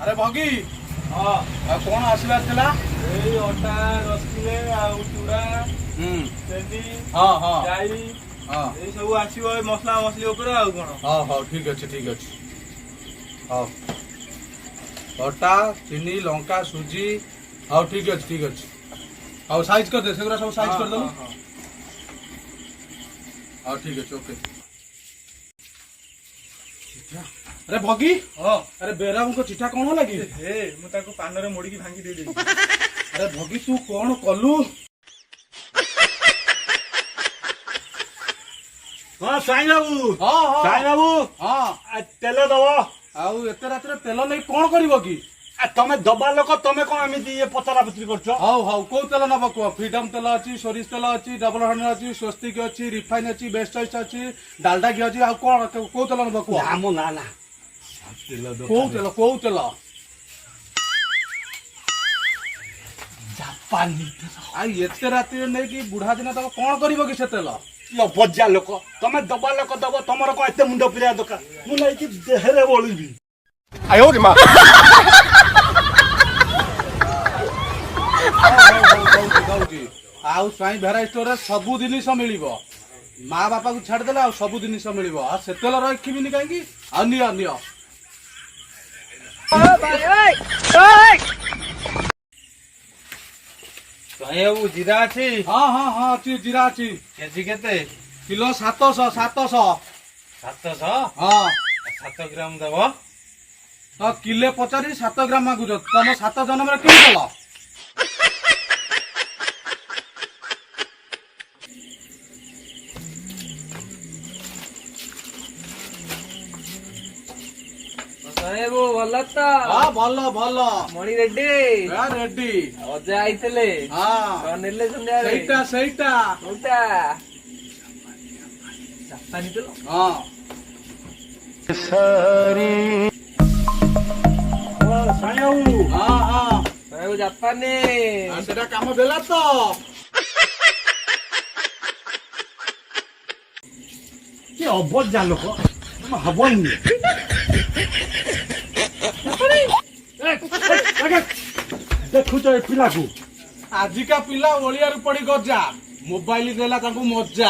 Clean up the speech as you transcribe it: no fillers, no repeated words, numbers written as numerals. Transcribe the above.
अरे भगी हाँ कौन आसबार थिला ए अटा 10 किलो आ चूड़ा चेनी हाँ हाँ जाई हाँ ए सब आसीबो मसला मसली ऊपर आ कोन हाँ हाँ ठीक अच्छे ठीक अच्छे हाँ अटा चीनी लंका सुजी हाँ ठीक अच्छे ठीक अच्छे हाँ साइज कर दे सेगुरा सब साइज कर दे हाँ ठीक अच्छे ओके अरे भगी हाँ अरे बेराम को चिठा कौन लगी हे मु ताको पान रे मोड़ी की भांगी दे दे अरे भगी तू कौन कलु हां साईं बाबू हाँ साईं हाँ बाबू हाँ तेल दबो आउ एते रात तेल नहीं कौन करिवो की तमे दबा लोक तमे कोन एमिति ये पचरा पचरी करछो हाउ हाउ को तेल नब को फ्रीडम तेल अच्छी सोरिष तेल अच्छी डबल हंड्रेड अच्छी स्वस्तिक अच्छी रिफाइन अच्छी बेस्ट चॉइस अच्छी डालडा घी अच्छी कौन को तेल नब को नाम ना ना को तेल जापानी तेल आई एते रात नहीं कि बुढ़ा दिन तक कौन करिवो की से तेल यो बज्जा लोक तमे दबा लोक दबो तमर को एते मुंड पिरा दका मु नै कि देहरे बोलिबी आयो रे मां आउ स्वाई भेरा स्टोर सबु जिनिस मिलिबो माँ बापा को छाड़देले आ सबु जिनिस मिलिबो आ से तेल रखिबिनी काहेकि आ नियो नियो साईं जीरा अछि हाँ हाँ हाँ अच्छी जीरा अच्छी केजी केते किलो 700 700 700 हाँ 7 ग्राम दबो तो किले पचारि 7 ग्राम मागुछ तुम 7 जन्म रे कि कल साहेब ଭଲ ତ हाँ भल भल ମଣି ରେଡ୍ଡି रेडी ଅଜା ଆଇଥିଲେ हाँ କଣ ନେଲେ ସନ୍ଧ୍ୟାବେଳେ ସେଇଟା ସେଇଟା କୋଉଟା ଜାପାନୀ ତେଲ हाँ साईं बाबू हाँ हाँ ସାହେବ ଜାପାନୀ आ, सेटा काम देला तो कि अबज्जा लोक तमे हबनी देखु तो पिला को आजिका पिला ओलिया पड़ी गजा मोबाइल देला तांको मजा